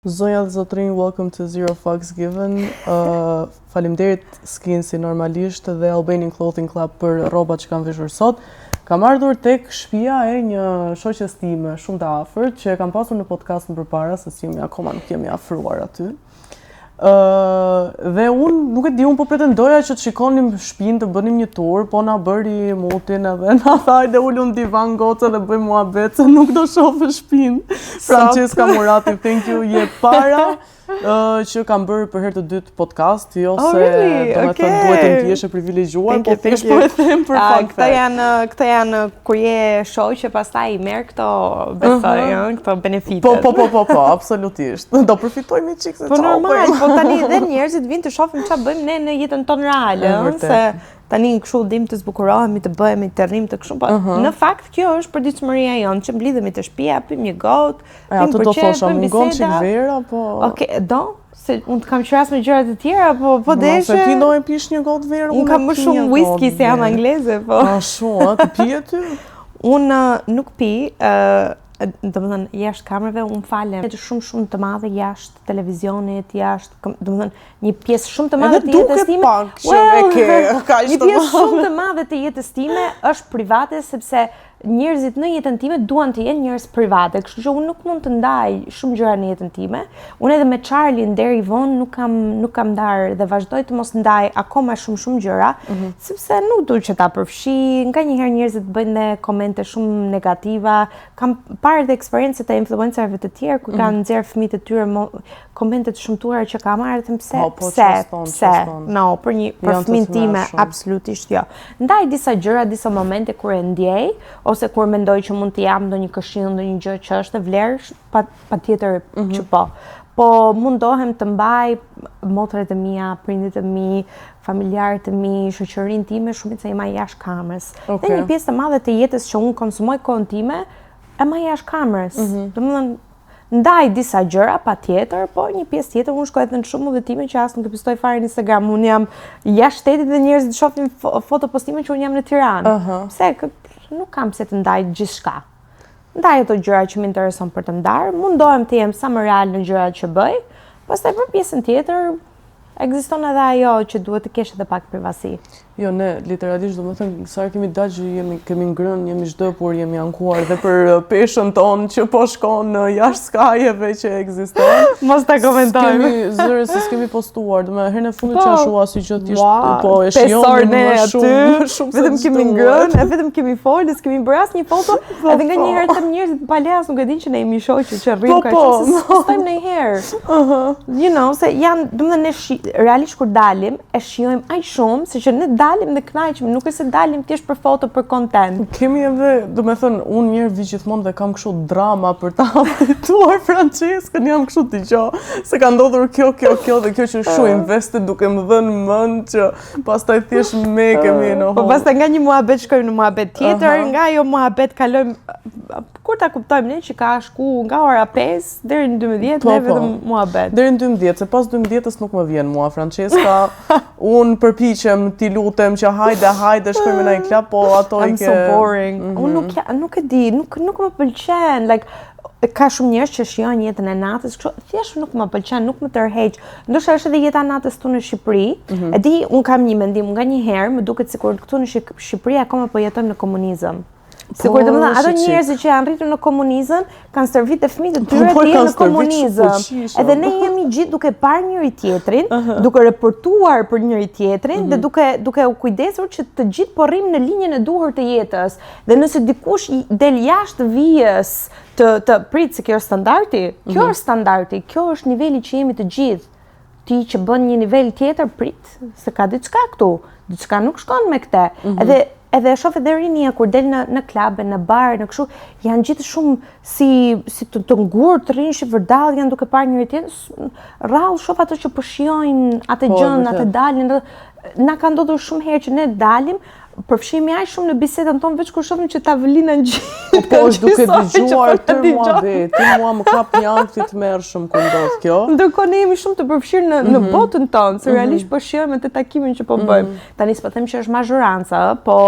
Zonja dhe zotrinj, welcome to Zero Fucks Given. Faleminderit Skin si normalisht dhe Albanian Clothing Club për rrobat që kam veshur sot. Kam ardhur tek shtëpia e një shoqes time shumë të afërt që e kam pasur në podcast më përpara, se si akoma nuk jemi afruar aty. Dhe unë nuk e di, unë po pretendoja që të shikonim shtëpinë, të bënim një tur, po na bëri mutin edhe na tha hajde ulun divan goca dhe bëjmë muhabet se nuk do shohë shtëpinë. Francesca Murati, thank you, je para që kam bërë për herë të dytë podcast, jo se domethënë duhet të ndjesh e privilegjuar, po thjesht po e them për fakt. Këto janë kur je shoqë, pastaj i merr këto besoj, këto benefite. Po, absolutisht. Do përfitojmë çik se po normal, po tani edhe njerëzit vinë të shohin çfarë bëjmë ne në jetën tonë reale, se tani kështu dim të zbukurohemi, të bëhemi, të rrim të kështu, po në fakt kjo është përditshmëria jonë, që mblidhemi të shtëpia, pim një gotë, pim për qefë, pim biseda. Çik vera, po. Okej, do? Se unë të kam qeras me gjërat e tjera, po deshe. Se ti dojnë pish një gotë verë, unë kam më shumë whisky se jam angleze, po. Shumë, ti pije ty? Unë nuk pi, domethënë jashtë kamerave unë falem të shumë të madhe jashtë televizionit, jashtë, domethënë një pjesë shumë të madhe të jetës time. Pak që e ke kaq një pjesë shumë të madhe të jetës time është private, sepse njerëzit në jetën time duan të jenë njerëz private, kështu që unë nuk mund të ndaj shumë gjëra në jetën time. Unë edhe me Charlie deri vonë nuk kam ndar dhe vazhdoj të mos ndaj akoma shumë gjëra, sepse nuk dua që ta përfshi. Nganjëherë njerëzit bëjnë komente shumë negativa. Kam parë edhe eksperiencë të influencerëve të tjerë ku kanë nxjerr fëmijët e tyre komente të shëmtuara që kam marrë, them pse? No, për fëmijën time absolutisht jo. Ndaj disa gjëra, disa momente kur e ndjej ose kur mendoj që mund të jap ndonjë këshill, ndonjë gjë që është e vlerë, patjetër që po. Po mundohem të mbaj motrat e mia, prindit e mi, familjarët e mi, shoqërinë time, shumica e maj jashtë kamerës. Dhe një pjesë të madhe të jetës që unë konsumoj kohën time, e maj jashtë kamerës. Domethënë ndaj disa gjëra, patjetër, po një pjesë tjetër unë shkoj edhe në shumë udhëtime që as nuk e postoj fare në Instagram. Unë jam jashtë shtetit dhe njerëzit shohin foto postime që unë jam në Tiranë. Pse nuk kam pse të ndaj gjithçka. Ndaj ato gjëra që më intereson për të ndarë, mundohem të jem sa më real në gjërat që bëj, pastaj për pjesën tjetër ekziston edhe ajo që duhet të kesh edhe pak privasi. Jo, ne literalisht domethënë sa kemi dalë që kemi ngrënë, jemi çdopur, jemi ankuar dhe për peshën tonë që po shkon jashtë skajeve që ekziston. Mos ta komentojmë. Zëre se s'kemi postuar, domethënë herën e fundit që ashua si që ti po e shijon më shumë. Vetëm kemi ngrënë, vetëm kemi folë, s'kemi bërë asnjë foto, edhe nganjëherë të njerëzit paleas nuk e dinë që ne jemi shoqë që rrim kaq se s'stojmë ndonjëherë. You know, se janë, domethënë ne realisht kur dalim e shijojmë aq shumë se që ne dalim dhe kënaqemi, nuk është se dalim thjesht për foto, për content. Kemi edhe, domethënë, unë njëherë vi gjithmonë dhe kam kështu drama për ta updateuar Franceskën, jam kështu dëgjoj se ka ndodhur kjo dhe kjo që shu invested duke më dhënë mend që pastaj thjesht me kemi në Po pastaj nga një muhabet shkojmë në muhabet tjetër, nga ajo muhabet kalojmë kur ta kuptojmë ne që ka shku nga ora 5 deri në 12 ne vetëm muhabet. Deri në 12, se pas 12-s nuk më vjen mua Francesca. Unë përpiqem ti lutem që hajde shkojmë në një klub, po ato i ke. I'm so boring. Unë nuk e di, nuk më pëlqen. Like ka shumë njerëz që shijojnë jetën e natës, kështu thjesht nuk më pëlqen, nuk më tërheq. Ndoshta është edhe jeta e natës këtu në Shqipëri. E di, un kam një mendim, nganjëherë më duket sikur këtu në Shqipëri akoma po jetojmë në komunizëm. Sikur domethënë ato njerëz që janë rritur në komunizëm kanë stërvitë fëmijët e tyre të jenë në komunizëm. Edhe ne jemi gjithë duke parë njëri tjetrin, duke raportuar për njëri tjetrin dhe duke u kujdesur që të gjithë po rrim në linjën e duhur të jetës. Dhe nëse dikush del jashtë vijës të prit se kjo është standardi, kjo është standardi, kjo është niveli që jemi të gjithë. Ti që bën një nivel tjetër prit se ka diçka këtu, diçka nuk shkon me këtë. Edhe shoh edhe rinia kur del në klube, në bar, në kështu, janë gjithë shumë si të ngurë, të rinë vërdall, janë duke parë njëri tjetrin. Rrallë shoh ato që po shijojnë atë gjën, atë dalin. Na ka ndodhur shumë herë që ne dalim, përfshihemi aq shumë në bisedën tonë veç kur shohim që tavolina ngjit. Po është duke dëgjuar të muhabet, ti mua më kap një ankth të mërshëm kur ndodh kjo. Ndërkohë ne jemi shumë të përfshirë në botën tonë, se realisht po shijojmë atë takimin që po bëjmë. Tani s'po them që është mazhoranca, po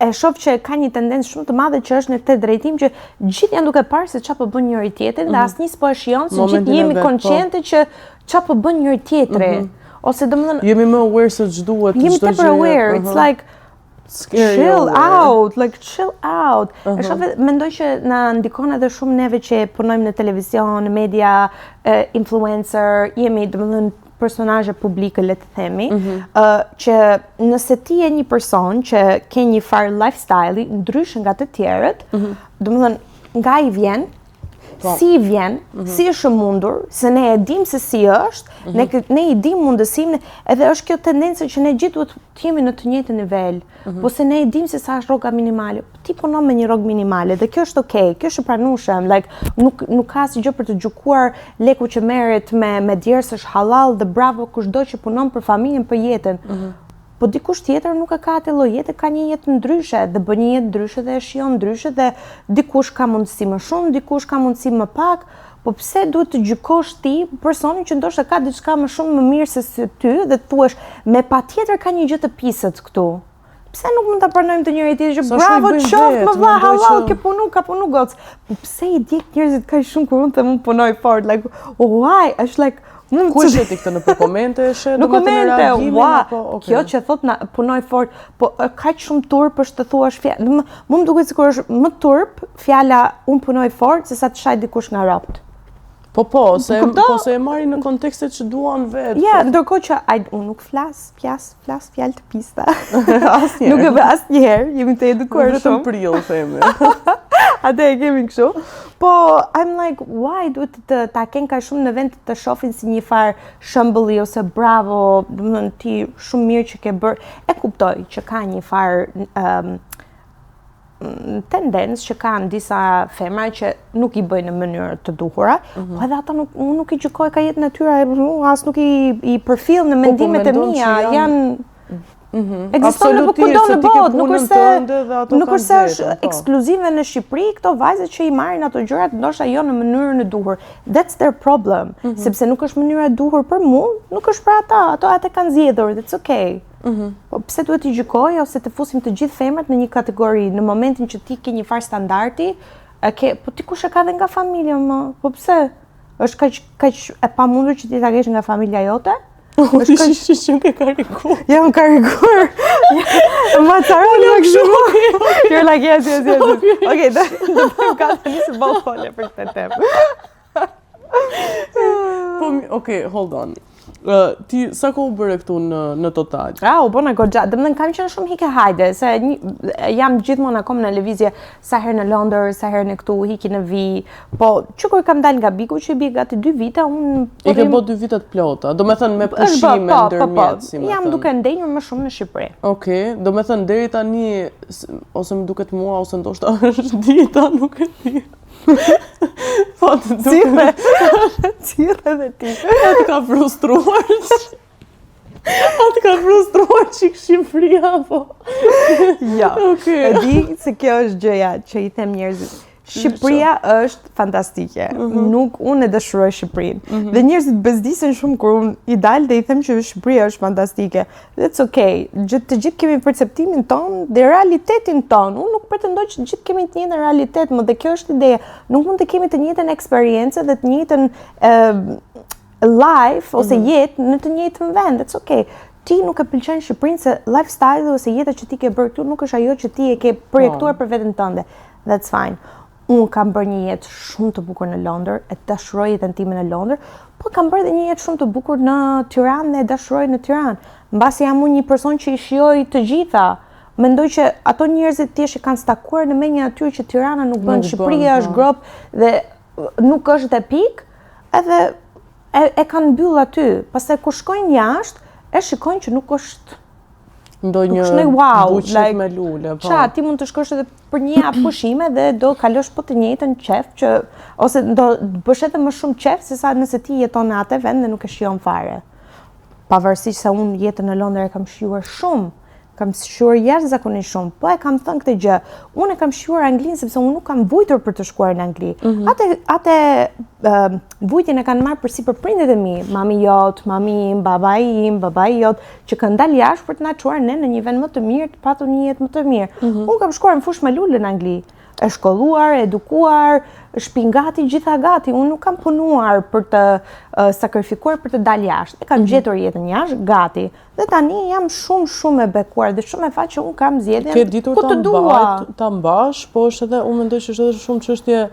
e shoh që ka një tendencë shumë të madhe që është në këtë drejtim që gjithë janë duke parë se çfarë po bën njëri tjetri dhe asnjë s'po e shijon se gjithë jemi konshente që çfarë po bën njëri tjetri. Ose domethënë jemi më aware se ç'duhet. Jemi tepër aware. It's like chill out, like chill out. Mendoj që na ndikon edhe shumë neve që punojmë në televizion, në media, influencer, jemi domethënë personazhe publike, le të themi, që nëse ti je një person që ke një farë lifestyle ndryshe nga të tjerët, domethënë nga i vjen, si i vjen, si është mundur, se ne e dim se si është, ne i dim mundësinë, edhe është kjo tendencë që ne gjithë duhet të jemi në të njëjtin nivel, po se ne i dim se sa është rroga minimale. Ti punon me një rrogë minimale dhe kjo është okay, kjo është e pranueshëm, like nuk ka asgjë për të gjykuar leku që merret me djersë është halal dhe bravo kushdo që punon për familjen, për jetën. Po dikush tjetër nuk e ka atë lloj jete, ka një jetë ndryshe dhe bën një jetë ndryshe dhe e shijon ndryshe dhe dikush ka mundësi më shumë, dikush ka mundësi më pak, po pse duhet të gjykosh ti personin që ndoshta ka diçka më shumë më mirë se ty dhe thuash me patjetër ka një gjë të pisët këtu. Pse nuk mund ta pranojmë të njëri tjetrin që bravo qoft më vlla halal ke punu, ka punu goc. Po pse i djeg njerëzit kaq shumë kur unë them unë punoj fort, like why? Është like ku e sheti këtë në komente në komente, kjo që thot na punoj fort, po kaq shumë turp është të thuash fjalë. Mu më duket sikur është më turp fjala unë punoj fort se sa të shaj dikush nga ropt. Po, se e marrin në kontekstet që duan vetë. Ja, ndërkohë që unë nuk flas fjalë të pista. Nuk e bë asnjëherë, jemi të edukuar shumë. Vetëm prill themi. Atë e kemi kështu. Po, I'm like, why duhet ta kenë ka shumë në vend të shohin si një farë shembulli ose bravo, domethënë ti shumë mirë që ke bërë. E kuptoj që ka një farë tendencë që kanë disa femra që nuk i bëjnë në mënyrë të duhura, po edhe ata nuk i gjykoj ka jetë natyra, as nuk i përfill në mendimet e mia, janë ekziston në kudo në botë, nuk është është ekskluzive në Shqipëri këto vajzat që i marrin ato gjërat ndoshta jo në mënyrën e duhur. That's their problem, sepse nuk është mënyra e duhur për mua, nuk është për ata, ato atë kanë zgjedhur, that's okay. Po pse duhet t'i gjykoj ose të fusim të gjithë femrat në një kategori në momentin që ti ke një farë standardi, po ti kush e ka dhe nga familja më? Po pse? Është kaq e pamundur që ti ta kesh nga familja jote? Është kaq që ke karikuar. Jam karikuar. Ma çaroj në kështu. You're like yes. Okay, do bëjmë katë nisë ballë fole për këtë temë. Po, okay, hold on. Ti sa kohë bëre këtu në total? U bona goxha. Domethënë kam qenë shumë hike hajde, se jam gjithmonë akoma në lëvizje, sa herë në Londër, sa herë në këtu, hiki në vi. Po, që kur kam dalë nga Biku, që i bie gati 2 vite, unë I ke bërë 2 vite të plota. Domethënë me pushime ndërmjet, si më thënë. Jam duke ndenjur më shumë në Shqipëri. Okej, domethënë deri tani ose më duket mua ose ndoshta është dita, nuk e di. Po të duket. Cire dhe ti. Atë ka frustruar. Atë ka frustruar që Shqipëria, po. Ja, e di se kjo është gjëja që i them njerëzit. Shqipëria është fantastike. Nuk unë e dëshiroj Shqipërinë. Dhe njerëzit bezdisen shumë kur unë i dal dhe i them që Shqipëria është fantastike. That's okay. Të gjithë kemi perceptimin ton dhe realitetin ton. Unë nuk pretendoj që të gjithë kemi të njëjtën realitet, dhe kjo është ideja. Nuk mund të kemi të njëjtën eksperiencë dhe të njëjtën life ose jetë në të njëjtën vend. That's okay. Ti nuk e pëlqen Shqipërinë se lifestyle ose jeta që ti ke bërë këtu nuk është ajo që ti e ke projektuar për veten tënde. That's fine. Unë kam bërë një jetë shumë të bukur në Londër, e dashuroj jetën time në Londër, po kam bërë dhe një jetë shumë të bukur në Tiranë dhe e dashuroj në Tiranë. Mbasi jam unë një person që i shijoj të gjitha. Mendoj që ato njerëzit thjesht kanë stakuar në mendjen atyre që Tirana nuk bën, Shqipëria është grop dhe nuk është epik, edhe e kanë mbyll aty. Pastaj kur shkojnë jashtë, e shikojnë që nuk është ndonjë buqet me lule, po. Qa, ti mund të shkosh edhe për një javë pushime dhe do kalosh po të njëjtën qef që ose do bësh edhe më shumë qef se sa nëse ti jeton në atë vend dhe nuk e shijon fare. Pavarësisht se unë jetën në Londër e kam shijuar shumë kam shjuar jashtëzakonisht shumë, po e kam thënë këtë gjë. Unë e kam shjuar Anglinë sepse unë nuk kam vujtur për të shkuar në Angli. Atë vujtjen e kanë marrë përsipër prindërit e mi, mami jot, mami im, babai jot, që kanë dalë jashtë për të na çuar ne në një vend më të mirë, të patur një jetë më të mirë. Unë kam shkuar në fushë me lule në Angli. E shkolluar, edukuar, shtëpi gati, gjitha gati. Unë nuk kam punuar për të sakrifikuar për të dalë jashtë. E kam gjetur jetën jashtë, gati. Dhe tani jam shumë e bekuar dhe shumë e fat që unë kam zgjedhjen ku të dua. Ta mbash, po është edhe unë mendoj që është edhe shumë çështje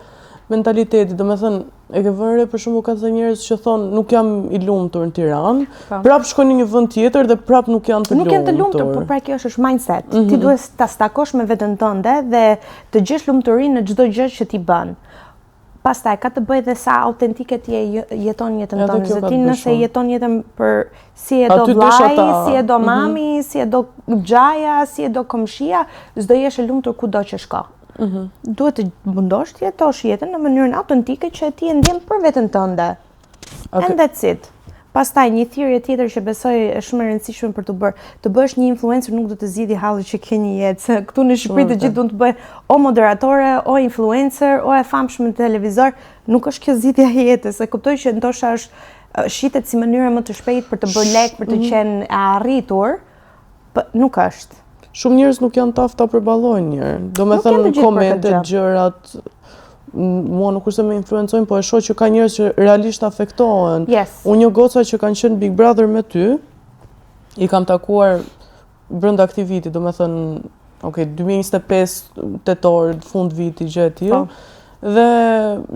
mentaliteti, domethënë e ke vënë për shembull ka të njerëz që thonë nuk jam i lumtur në Tiranë, prap shkojnë në një vend tjetër dhe prap nuk janë të lumtur. Nuk janë të lumtur, por pra kjo është mindset. Ti duhet ta stakosh me veten tënde dhe të gjesh lumturinë në çdo gjë që ti bën. Pastaj ka të bëjë dhe sa autentike ti jeton jetën tënde. Se ti nëse jeton jetën për si e do vllai, si e do mami, si e do xhaja, si e do komshia, s'do jesh e lumtur kudo që shko. Duhet të mundosh të jetosh jetën në mënyrën autentike që ti e ndjen për veten tënde. And that's it. Pastaj një thirrje tjetër që besoj është shumë e rëndësishme për të bërë, të bësh një influencer nuk do të zgjidhë halli që ke një jetë. Se këtu në Shqipëri të gjithë duan të bëjnë o moderatore, o influencer, o e famshme në televizor, nuk është kjo zgjidhja e jetës. E kuptoj që ndoshta është shitet si mënyra më të shpejtë për të bërë lek, për të qenë e arritur, po nuk është. Shumë njerëz nuk janë taftë ta përballojnë njëherë. Domethënë komentet, gjërat, mua nuk është se më influencojnë, po e shoh që ka njerëz që realisht afektohen. Unë një goca që kanë qenë Big Brother me ty, i kam takuar brenda këtij viti, domethënë, 2025 tetor, fund viti, gjë e tillë. Dhe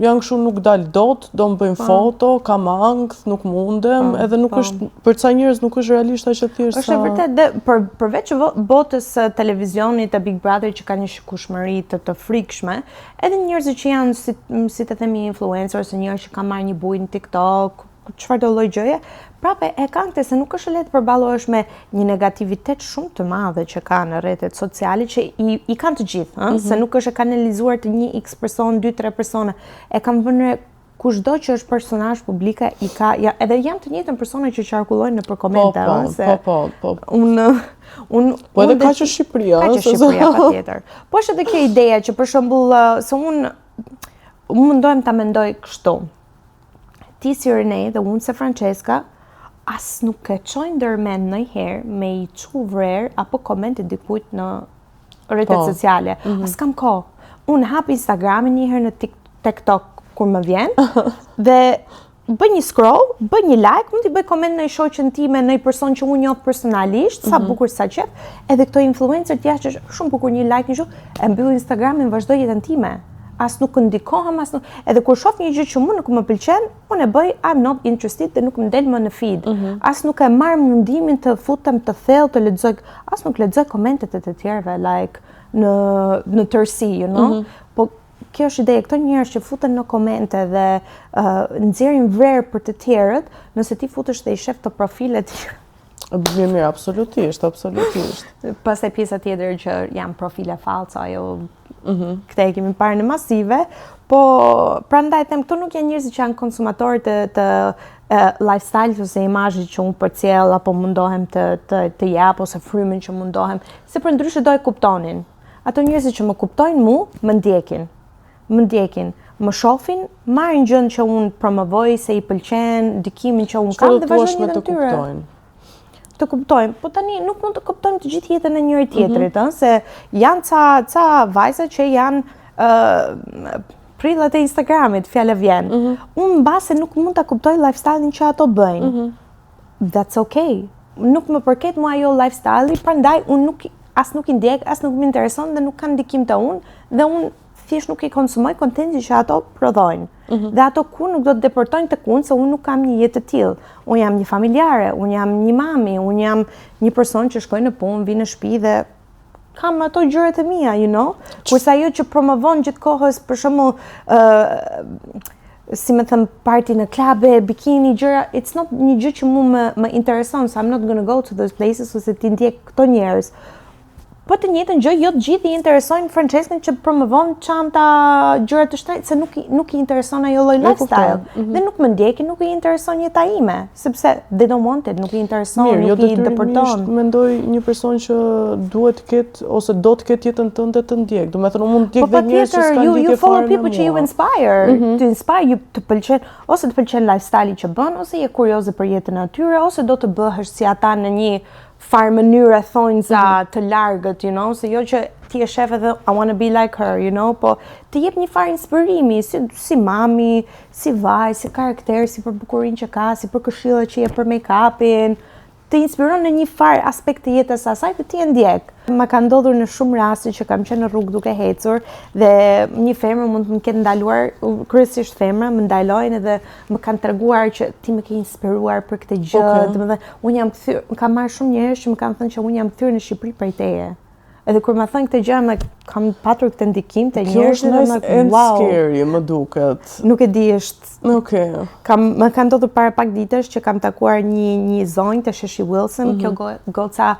janë kështu nuk dal dot, do më bëjmë foto, kam angth, nuk mundem, edhe nuk është, për ca njerëz nuk është realisht aq e thjeshtë. Është vërtet, dhe përveç botës televizionit të Big Brother që ka një shikueshmëri të frikshme, edhe njerëzit që janë, si të themi, influencer, ose njerëz që kanë marrë një bujë në TikTok, çfarë do lloj gjëje, prapë e kanë këtë se nuk është lehtë përballohesh me një negativitet shumë të madhe që kanë në rrjetet sociale që i kanë të gjithë, se nuk është e kanalizuar të një X person, 2-3 persona. E kanë vënë kushdo që është personazh publike i ka, edhe janë të njëjtën persona që qarkullojnë nëpër komente, Po. Po edhe ka që Shqipëria, patjetër. Po është edhe kjo ideja që për shembull, se unë mundohem ta mendoj kështu. Ti si Renee dhe unë se Francesca, as nuk e çojnë ndërmend ndonjëherë me i çu vrer apo komente dikujt në rrjetet sociale. As kam kohë. Unë hap Instagramin një herë në TikTok kur më vjen dhe bëj një scroll, bëj një like, mund t'i bëj koment në shoqen time, në një person që unë njoh personalisht, sa bukur sa qef, edhe këto influencer t'ja që është shumë bukur një like një shumë, e mbyll Instagramin, vazhdoj jetën time. As nuk ndikohem, edhe kur shoh një gjë që mua nuk më pëlqen, unë e bëj I'm not interested dhe nuk më del më në feed. As nuk e marr mundimin të futem të thellë të lexoj, as nuk lexoj komentet e të tjerëve like në tërësi, you know? Po kjo është ideja, këto njerëz që futen në komente dhe nxjerrin vrerë për të tjerët, nëse ti futesh dhe i shef të profilet mirë, absolutisht. Pastaj pjesa tjetër që janë profile falsa, ajo këte e kemi parë në masive, po prandaj them këto nuk janë njerëz që janë konsumatorë të lifestyle ose imazhit që unë përcjell apo mundohem të jap ose frymën që mundohem, se për ndryshe do e kuptonin. Ato njerëz që më kuptojnë mua, më ndjekin, më shohin, marrin gjën që unë promovoj se i pëlqen, ndikimin që unë kam dhe vazhdojnë jetën tyre. Të kuptojmë, po tani nuk mund të kuptojmë të gjithë jetën e njëri tjetrit, se janë ca vajza që janë prillat e Instagramit, fjala vjen. Unë mbase nuk mund ta kuptoj lifestyle-in që ato bëjnë. That's okay. Nuk më përket mua ajo lifestyle-i, prandaj unë as nuk i ndjek, as nuk më intereson dhe nuk kanë ndikim të unë, dhe unë thjesht nuk i konsumoj kontentin që ato prodhojnë. Dhe ato kur nuk do të deportojnë të kun, se unë nuk kam një jetë të tillë. Unë jam një familjare, unë jam një mami, unë jam një person që shkoj në punë, vi në shtëpi dhe kam ato gjërat e mia, you know? Kurse ajo që promovon gjithkohës, për shembull, si më thëmë, party në klabe, bikini, gjëra, it's not një gjë që mu më intereson, so I'm not gonna go to those places ose ti ndjek këto njerëz. Po kjo është ideja, këto njerëz që futen në komente dhe nxjerrin vrerë për të tjerët, Po të njëjtën gjë, jo të gjithë i interesojnë Franceskën që promovon çanta, gjëra të shtrenjta, se nuk i intereson ajo lloj lifestyle. Dhe nuk më ndjekin, nuk i intereson jeta ime, sepse they don't want it, nuk i intereson, nuk i dëpërton. Mendoj një person që duhet të ketë ose do të ketë jetën tënde të ndjek. Do të thënë unë mund të ndjek dhe njerëz që s'kan ndjekje fare. You follow people që you inspire, të inspire ju të pëlqen, ose të pëlqen lifestyle-i që bën, ose je kurioze për jetën e tyre, ose do të bëhesh si ata në një farë mënyre thonjza të largët, you know, se jo që ti e shef edhe I wanna be like her, you know, po të jep një farë inspirimi, si mami, si vaj, si karakter, si për bukurinë që ka, si për këshillat që jep për make-upin, të inspiron në një farë aspekt të jetës asaj që ti e ndjek. Ma ka ndodhur në shumë raste që kam qenë në rrugë duke ecur dhe një femër mund të më ketë ndaluar, kryesisht femra më ndalojnë edhe më kanë treguar që ti më ke inspiruar për këtë gjë, domethënë unë jam kthyer, kam marrë shumë njerëz që më kanë thënë që unë jam kthyer në Shqipëri prej teje. Edhe kur më thënë këtë gjë, kam patur këtë ndikim të njerëz që wow, scary, më duket. Nuk e di, është. Okej. Më kanë ndodhur para pak ditësh që kam takuar një zonjë të Sheshi Wilson, kjo goca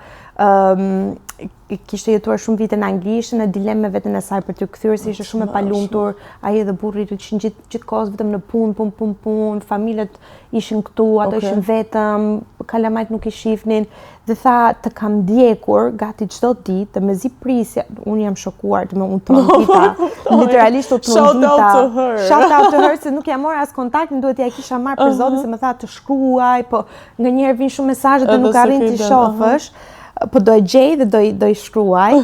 kishte jetuar shumë vite në Angli, ishte në dilemë me veten e saj për të kthyer, se ishte shumë e palumtur, ai dhe burri ishin gjithkohës vetëm në punë, familjet ishin këtu, ato ishin vetëm, kalamajt nuk i shifnin, dhe tha të kam ndjekur gati çdo ditë, mezi prisja, unë jam shokuar, unë trondita, literalisht u trondita. Shout out to her, se nuk jam marrë as kontakt, më duhet ja kisha marrë për zotin, se më tha të shkruaj, po nganjëherë vijnë shumë mesazhe dhe nuk arrin t'i shohësh. Po do e gjej dhe do i shkruaj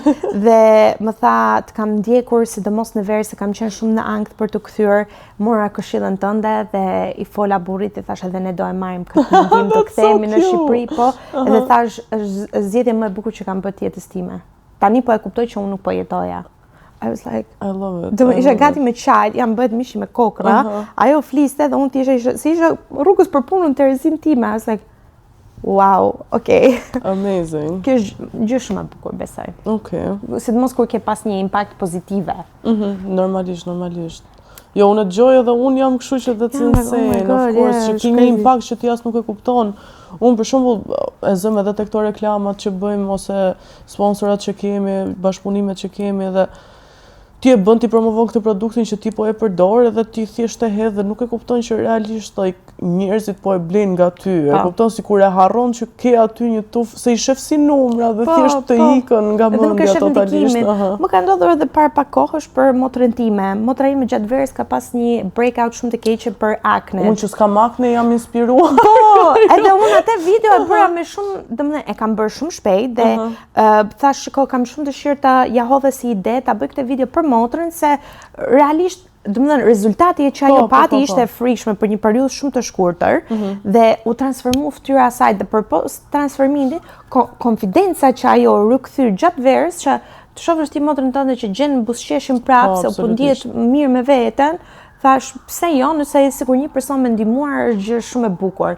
dhe më tha të kam ndjekur sidomos në verë se kam qenë shumë në ankth për të kthyer, mora këshillën tënde dhe i fola burrit dhe thash edhe ne do e marrim këtë mendim të kthehemi në Shqipëri, po edhe thash është zgjedhja më e bukur që kam bërë jetës time. Tani po e kuptoj që unë nuk po jetoja. I was like, I love it. Do isha gati me çaj, jam bëhet mishi me kokra. Ajo fliste dhe unë isha rrugës për punën Terezin time. I was like, wow, okay. Amazing. Kjo është gjë shumë e bukur, besoj. Okay. Sidomos kur ke pas një impakt pozitive. Normalisht. Jo, unë dëgjoj edhe unë jam kështu që that's insane, of course, që ki një impakt që ti as nuk e kupton. Unë për shembull e zëm edhe tek këto reklamat që bëjmë ose sponsorat që kemi, bashkëpunimet që kemi dhe ti e bën ti promovon këtë produktin që ti po e përdor edhe ti thjesht e hedh dhe nuk e kupton që realisht njerëzit po e blejnë nga ty. E kupton sikur e harron që ke aty një tuf se i shef si numra dhe thjesht të ikën nga mendja totalisht. Më ka ndodhur edhe para pak kohësh për motrën time. Motra ime gjatë verës ka pas një breakout shumë të keqe për akne. Unë që s'kam akne jam inspiruar. Po, edhe unë atë video e bëra me shumë, domethënë e kam bërë shumë shpejt dhe thash shiko kam shumë dëshirë ta ja hodhe si ide ta bëj këtë video për motrën se realisht domethënë rezultati që ajo pati ishte e frikshme për një periudhë shumë të shkurtër dhe u transformua fytyra e saj dhe përpos transformimit konfidenca që ajo rikthyr gjatë verës që të shohësh ti motrën tënde që gjen buzëqeshin prapë se u ndihet mirë me veten, thash pse jo, nëse ai sikur një person më ndihmuar është gjë shumë e bukur.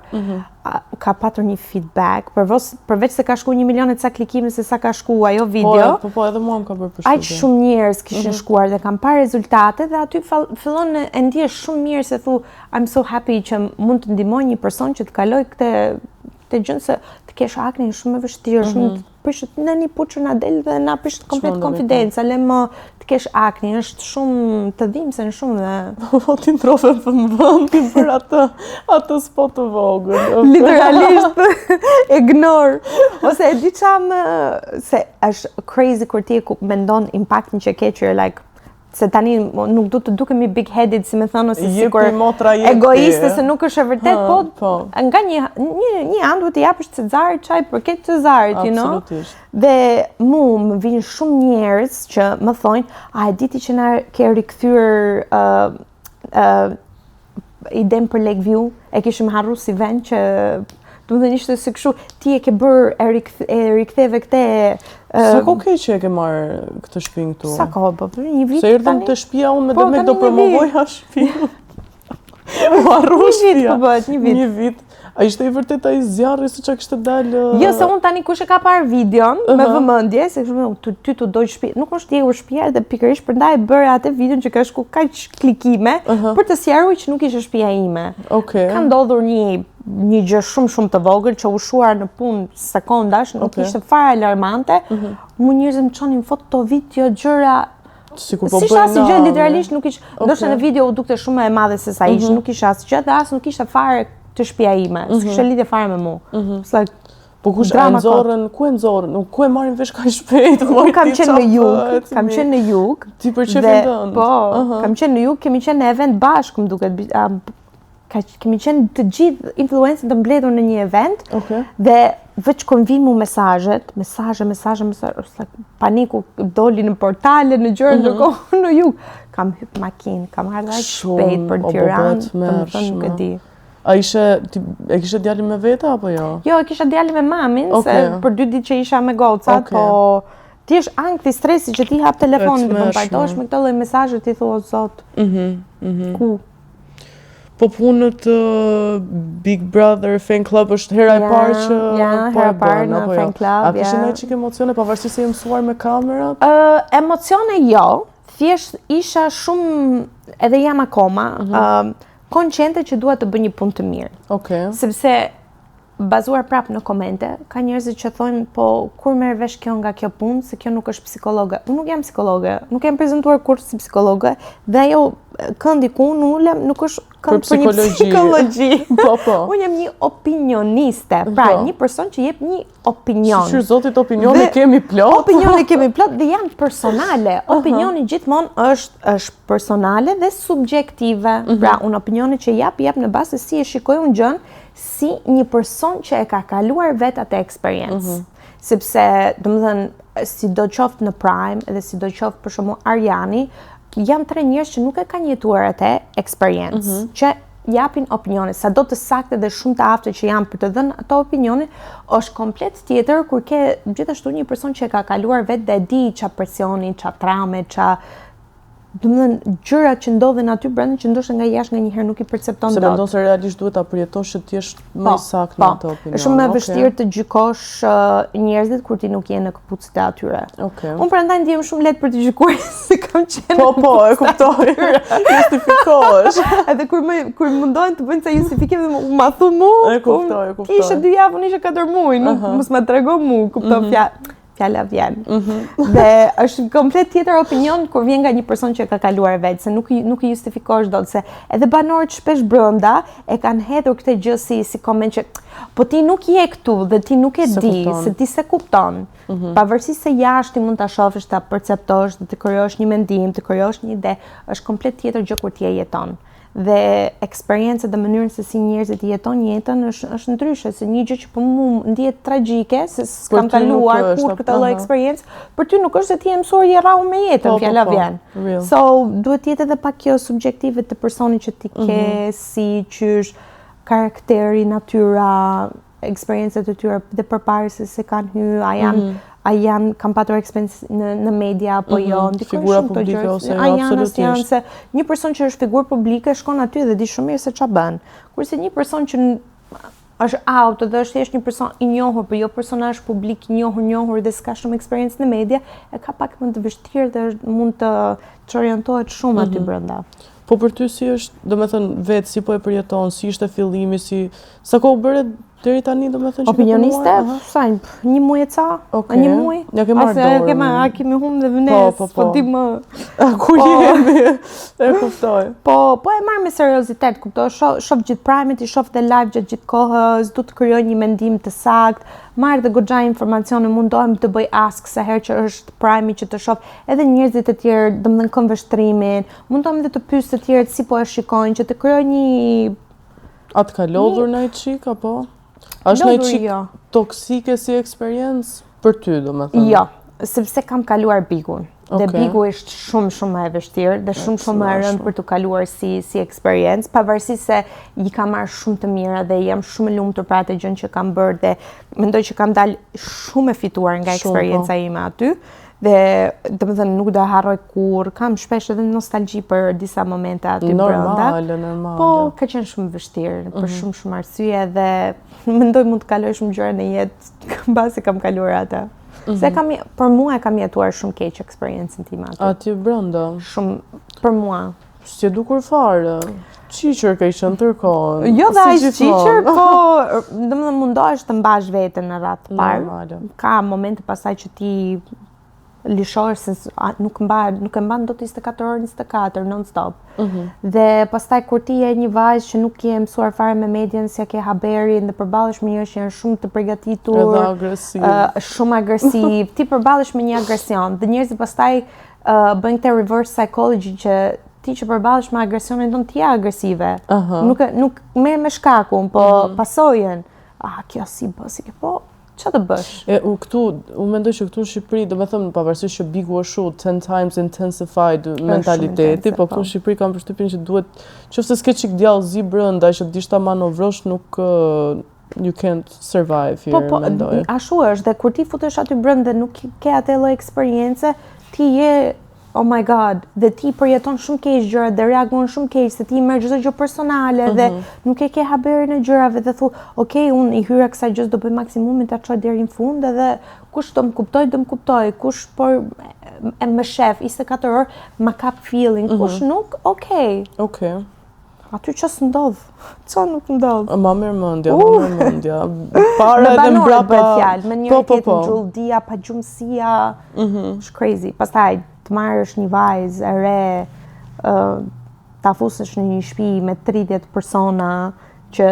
Ka patur një feedback, përveç se ka shkuar 1 milion e ca klikime se sa ka shkuar ajo video. Po, edhe mua më ka bërë përshtypje. Aq shumë njerëz kishin shkuar dhe kanë parë rezultate dhe aty fillon e ndihesh shumë mirë se thu I'm so happy që mund të ndihmoj një person që të kaloj këtë gjë se të kesh akne shumë e vështirë, shumë prishet në një puçur na del dhe na prishet komplet konfidenca, le më të kesh akne, është shumë të dhimbse shumë dhe po ti ndrofe për më vëndi për atë spot të vogël. Literalisht ignore. Ose e di çam se është crazy kur ti mendon impaktin që ke që like se tani nuk du të dukemi big-headed, si me thënë, ose sikur egoiste, se nuk është e vërtet, po nga një anë duhet të japësh Cezarit çaj përket Cezarit, you know? Dhe më vinë shumë njerëz që më thonë, a e diti që na ke rikthyer idem për Lakeview, e kishim harruar si vend që domethënë ishte se kështu ti e ke bërë e riktheve këtë. Sa kohë ke që e ke marrë këtë shtëpinë këtu? Sa kohë, po një vit. Se erdhëm te shtëpia unë me Demek do promovoja shtëpinë. U harrua shtëpia. Një vit. A ishte i vërtet ai zjarri se çka kishte dalë? Jo, se unë tani kush e ka parë videon me vëmendje, se kështu ty tu doj shtëpi. Nuk është djegur shtëpia dhe pikërisht prandaj bëra atë videon që ka shku kaq klikime për të sqaruar që nuk ishte shtëpia ime. Okej. Ka ndodhur një një gjë shumë të vogël që u shuar në punë sekondash, nuk ishte fare alarmante. Mu njerëzit më çonin foto, video, gjëra. Sikur po bëjnë asnjë gjë, literalisht nuk ishte. Ndoshta në video u dukte shumë e madhe se sa ishte, nuk ishte asgjë dhe as nuk ishte fare të shtëpia ime. S'kishte lidhje fare me mua. Po kush e nxorrën, ku e nxorrën, ku e marrin vesh kaq shpejt? Unë kam qenë në jug, Ti për çfarë vend? Po, kam qenë në jug, kemi qenë në event bashkë, më duket. Kemi qenë të gjithë influencerët të mbledhur në një event dhe veç kom vi mu mesazhe, paniku, doli në portale, në gjëra, ndërkohë në jug. Kam hyp makinë, kam ardhur shpejt për Tiranë, domethënë nuk e di. A e kishe djalin me vete apo jo? Jo, e kisha djalin me mamin, se për 2 ditë që isha me gocat, po ti është ankthi, stresi që ti hap telefonin dhe përmbajtohesh me këto lloj mesazhe, ti thua zot. Ku? Po punët Big Brother Fan Club është hera e parë që hera e parë në Fan Club. A kishe ndonjë çik emocione pavarësisht se je mësuar me kamerat? Emocione jo, thjesht isha shumë, edhe jam akoma, konċente që dua të bëj një punë të mirë. Sepse bazuar prap në komente, ka njerëzit që thonë, po kur merr vesh kjo nga kjo punë, se kjo nuk është psikologe. Unë nuk jam psikologe, nuk jam prezantuar kurrë si psikologe, dhe ajo këndi ku unë ulem nuk është kënd për një psikologji. Unë jam një opinioniste, pra një person që jep një opinion. Shqyr zotit, opinione kemi plot. Opinione kemi plot dhe janë personale. Opinioni gjithmonë është personale dhe subjektive. Pra, unë opinione që jap në bazë se si e shikoj unë gjën, si një person që e ka kaluar vetë atë eksperiencë. Sepse, domethënë, si do qoftë në Prime edhe si do qoftë për shembull Ariani, janë 3 njerëz që nuk e kanë jetuar atë eksperiencë, që japin opinione, sado të saktë dhe shumë të aftë që janë për të dhënë ato opinione, është komplet tjetër kur ke gjithashtu një person që e ka kaluar vetë dhe di ç'a presioni, ç'a traume, ç'a domethënë gjëra që ndodhen aty brenda që ndoshta nga jashtë nganjëherë nuk i percepton dot. Se mendon se realisht duhet ta përjetosh që ti je më saktë në ato opinione. Është shumë më vështirë të gjykosh njerëzit kur ti nuk je në këpucët e atyre. Unë prandaj ndiem shumë lehtë për të gjykuar se kam qenë. Po, e kuptoj. Justifikohesh. Edhe kur mundohen të bëjnë ca justifikime, ma thon mua. E kuptoj. Kishe 2 javë, unë isha 4 muaj, nuk mos ma trego mua, kupton fjala vjen. Dhe është komplet tjetër opinion kur vjen nga një person që ka kaluar vetë, se nuk i justifikosh dot, se edhe banorët shpesh brenda e kanë hedhur këtë gjë si koment që po ti nuk je këtu dhe ti nuk e di, se ti se kupton. Pavarësisht se jashtë mund ta shohësh, ta perceptosh, të krijosh një mendim, të krijosh një ide, është komplet tjetër gjë kur ti e jeton. Dhe eksperiencët dhe mënyrën se si njerëzit i jeton jetën është ndryshe, se një gjë që për mua ndihet tragjike, se s'kam kaluar kur këtë lloj eksperiencë, për ty nuk është se ti je mësuar je rrau me jetën, fjala vjen. So, duhet të jetë edhe pak kjo subjektive të personit që ti ke, si qysh, karakteri, natyra, eksperiencët e tyre dhe përpara se kanë hyrë, kanë patur eksperiencë në media apo jo, figura publike ose jo, absolutisht. Se një person që është figurë publike shkon aty dhe di shumë mirë se ç'a bën. Kurse një person që është out dhe është thjesht një person i njohur, por jo personazh publik i njohur dhe s'ka shumë eksperiencë në media, e ka pak më të vështirë dhe mund të orientohet shumë aty brenda. Po për ty si është, domethënë vetë si po e përjeton, si ishte fillimi, sa kohë bëre deri tani domethënë që opinioniste, sa një muaj e ca, një muaj. Ja ke marrë dorë. A kemi humbë dhe vënes, po ti më ku jemi? E kuptoj. Po e marr me seriozitet, kuptoj, shoh gjithë Prime-it, i shoh dhe live gjatë gjithë kohës, du të krijoj një mendim të saktë, marr dhe goxha informacione, mundohem të bëj ask sa herë që është Prime-i që të shoh edhe njerëzit e tjerë, domethënë këmbështrimin, mundohem dhe të pyes të tjerët si po e shikojnë, që të krijoj një atë ka lodhur në çik apo? Është një çik toksike si eksperiencë për ty, domethënë. Jo, sepse kam kaluar Bigun. Dhe Bigu është shumë më e vështirë dhe shumë më e rëndë për të kaluar si eksperiencë, pavarësisht se i kam marrë shumë të mira dhe jam shumë e lumtur për atë gjën që kam bërë dhe mendoj që kam dalë shumë e fituar nga eksperienca ime aty. Dhe domethënë nuk do harroj kurrë, kam shpesh edhe nostalgji për disa momente aty brenda. Normale. Po ka qenë shumë vështirë për shumë arsye dhe mendoj mund të kaloj shumë gjëra në jetë mbasi kam kaluar atë. Se për mua e kam jetuar shumë keq eksperiencën time aty. Aty brenda. Shumë për mua. s'je dukur fare. Qiqër ka ishën tërkohën. Jo dhe ai qiqër, po domethënë mundohesh të mbash veten në radhë të parë. Normale. Ka momente pastaj që ti lishohesh se nuk e mban dot 24 orë 24 non-stop. Dhe pastaj kur ti je një vajzë që nuk je mësuar fare me median, s'ja ke haberin dhe përballesh me njerëz që janë shumë të përgatitur, edhe agresiv. Shumë agresiv, ti përballesh me një agresion dhe njerëzit pastaj bëjnë këtë reverse psychology që ti që përballesh me agresionin tonë ti je agresive. Nuk merr me shkakun, po pasojën. Kjo si bë, si ke po. Qa të bësh? Unë mendoj që këtu në Shqipëri, do me thëmë, pavarësisht që bigu është 10 times intensified mentaliteti, po këtu në Shqipëri kam përshtypjen që duhet, qoftë s'ke qik djallë zi brënda, që dishta manovrosh, nuk you can't survive here, mendoj. Ashtu është, dhe kur ti futesh aty brënda dhe nuk ke atë lloj eksperience, ti je oh my god, dhe ti përjeton shumë keq gjëra dhe reagon shumë keq se ti merr çdo gjë personale dhe nuk e ke haberin e gjërave dhe thu, okay, unë i hyra kësaj gjës do bëj maksimumin ta çoj deri në fund edhe kush do më kuptoj, kush por më shef 24 orë ma kap feeling, kush nuk, okay. Aty ç'është ndodh? Ç'a nuk ndodh? Ma mirë mendja. Para edhe mbrapa. Me njëri tjetrin gjulldia, pa gjumësia. Është crazy. Pastaj të marrësh një vajzë e re, ta fusësh në një shtëpi me 30 persona që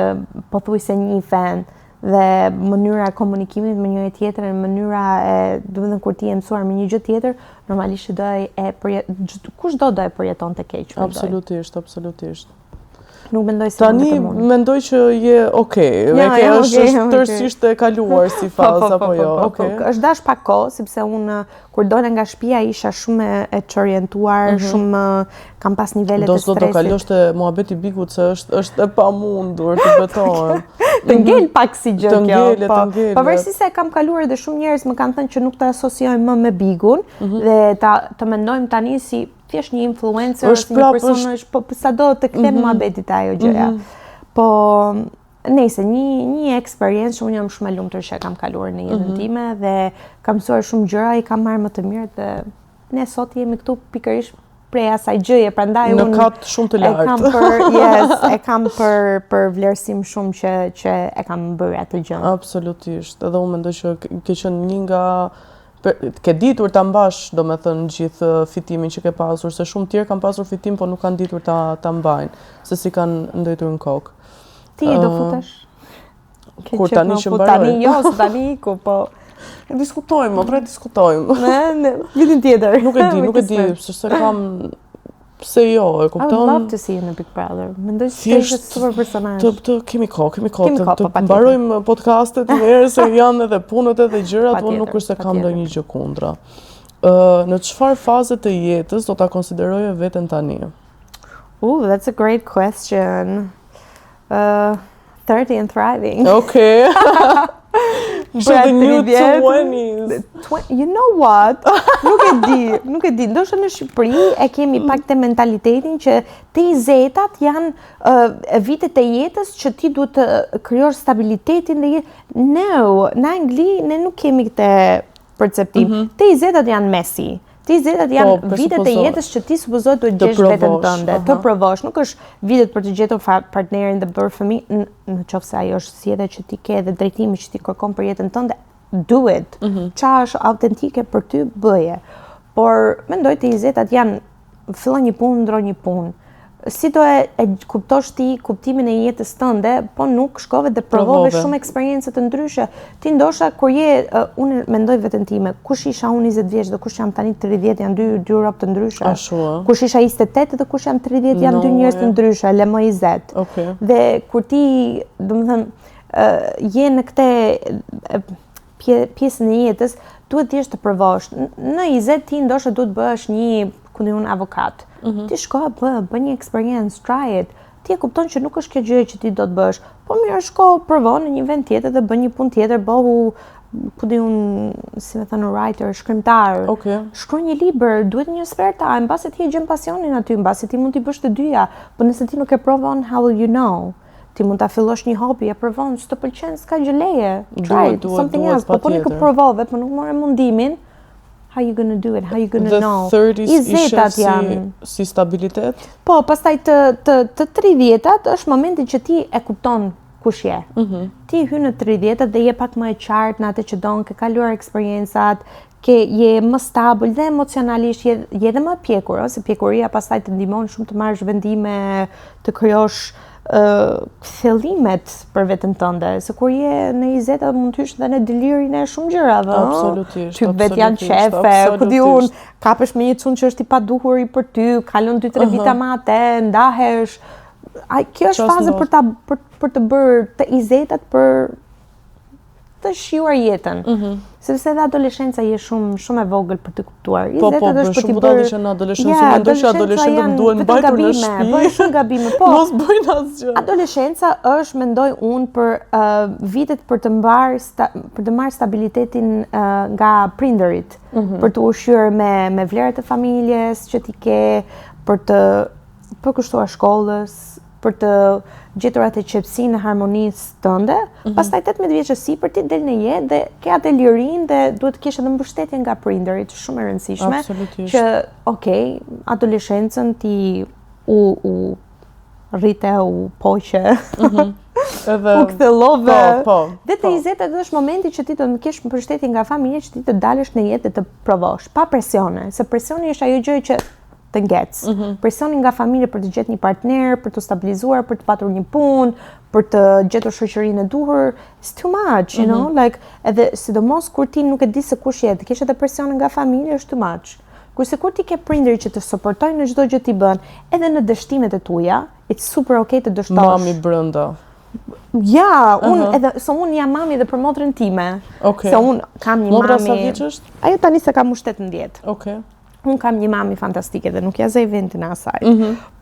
pothuajse njihen dhe mënyra e komunikimit me njëri tjetrin, mënyra e, domethënë kur ti je mësuar me një gjë tjetër, normalisht kushdo do e përjeton të keq. Absolutisht. Nuk mendoj se tani mendoj që je okay. Është tërësisht e kaluar si fazë apo jo. Është dash pak kohë sepse unë kur dola nga shtëpia isha shumë e çorientuar, shumë kam pas nivelet e stresit. Do kalosh te muhabeti bikut se është e pamundur të betohen. Të ngel pak si gjë kjo. Pavarësisht se kam kaluar dhe shumë njerëz më kanë thënë që nuk të asociojmë më me bigun dhe të mendojmë tani si thjesht një influencer ose një person po sado të kthem muhabetit ajo gjëja. Po nëse një eksperiencë që unë jam shumë e lumtur që kam kaluar në jetën time dhe kam mësuar shumë gjëra, i kam marrë më të mirë dhe ne sot jemi këtu pikërisht prej asaj gjëje, prandaj unë në kat shumë të lartë. E kam për vlerësim shumë që e kam bërë atë gjë. Absolutisht. Edhe unë mendoj që ke qenë një nga ke ditur ta mbash, domethënë gjithë fitimin që ke pasur, se shumë tjerë kanë pasur fitim, po nuk kanë ditur ta mbajnë, se si kanë ndëjtur në kokë. Ti do futesh? Kur tani që mbaroj? Tani jo, se tani iku, po diskutojmë, diskutojmë. Në vitin tjetër. Nuk e di, sepse kam pse jo, e kupton? I would love to see you në Big Brother. Mendoj se ti je super personazh. Kemi kohë, të mbarojmë podcastet herë se janë edhe punët edhe gjërat, unë nuk është se kam ndonjë gjë kundra. Në çfarë faze të jetës do ta konsideroje veten tani? That's a great question. 30 and thriving. Okay. So the new 20s. You know what? Nuk e di. Ndoshta në Shqipëri e kemi pak të mentalitetin që të 20-tat janë vitet e jetës që ti duhet të krijosh stabilitetin dhe no, në Angli ne nuk kemi këtë perceptim. Të 20-tat janë mesi. Të 20-tat janë vitet e jetës që ti supozohet duhet të gjesh veten tënde, të provosh. Nuk është vitet për të gjetur partnerin dhe bërë fëmijë, në qoftë se ajo është sjellja që ti ke dhe drejtimi që ti kërkon për jetën tënde, do it. Qa është autentike për ty, bëje. Por mendoj të 20-tat janë fillon një punë, ndron një punë. Si do e kuptosh ti kuptimin e jetës tënde, po nuk shkove dhe provove shumë eksperiencë të ndryshe. Ti ndoshta kur unë mendoj veten time, kush isha unë 20 vjeç dhe kush jam tani 30 janë dy Europë të ndryshe. Kush isha 28 dhe kush jam 30 janë dy njerëz të ndryshe, le më 20. Dhe kur ti, domethënë, je në këtë pjesën e jetës, duhet thjesht të provosh. Në 20 ti ndoshta duhet bëhesh një avokat. Ti shko, bë një experience, try it. Ti e kupton që nuk është kjo gjë që ti do të bësh. Po mirë, shko, provo në një vend tjetër dhe bë një punë tjetër, bëhu, ku di unë, si me thënë writer, shkrimtar. Shkruaj një libër, duhet një spare time, mbasi ti e gjen pasionin aty, mbasi ti mund t'i bësh të dyja. Po nëse ti nuk e provon, how will you know? Ti mund ta fillosh një hobi, e provon, s'të pëlqen, s'ka gjë leje. Try it, something else. Po nuk e provove, po nuk more mundimin, how you gonna do it, how you gonna The know. 30s Izetat ishe janë. si stabilitet? Po, pastaj të 30-at është momenti që ti e kupton kush je. Ti hy në 30-at dhe je pak më e qartë në atë që don, ke kaluar eksperiencat, je më stabil dhe emocionalisht je edhe më pjekur, ose pjekuria pastaj të ndihmon shumë të marrësh vendime, të krijosh thellimet për veten tënde, se kur je në 20 mund të hysh edhe në delirin e shumë gjërave, Absolutisht. Ty vet janë qefe, ku di unë, kapesh me një çun që është i paduhur i për ty, kalon 2-3 vite më atë, ndahesh. Kjo është faza për të bërë të 20-at për të shijuar jetën. Sepse edhe adoleshenca je shumë e vogël për të kuptuar. Po, është për t'i bërë. Shumë në adoleshencë, mendoj që adoleshentët duhen mbajtur në shtëpi. Bëjnë shumë gabime, po. Mos bëjnë asgjë. Adoleshenca është, mendoj unë, për vitet për të marrë stabilitetin nga prindërit, për të ushqyer me vlerat e familjes që ti ke, për të përkushtuar shkollës, për të gjetur atë qetësinë e harmonisë tënde, pastaj 18 vjeçësi për ti del në jetë dhe ke atë lirinë dhe duhet të kesh edhe mbështetje nga prindërit, shumë e rëndësishme. Absolutisht. Që, adoleshencën ti u rrite, u poqe, u kthellove. Dhe të 20-at është momenti që ti të kesh mbështetje nga familja, që ti të dalësh në jetë dhe të provosh, pa presione, se presioni është ajo gjë që të ngec. Presioni nga familja për të gjetur një partner, për të stabilizuar, për të patur një punë, për të gjetur shoqërinë e duhur, it's too much, you know? Like, edhe sidomos kur ti nuk e di se kush je, të kesh edhe presion nga familja është too much. Kurse kur ti ke prindërit që të suportojnë në çdo gjë ti bën, edhe në dështimet e tuaja, it's super okay të dështosh. Mami brenda. Ja, unë jam mami dhe për motrën time. Se unë kam një mami. Motra sa vjeç është? Ajo tani se kam 17. Okej. Unë kam një mami fantastike dhe nuk ja zej vendin e asaj.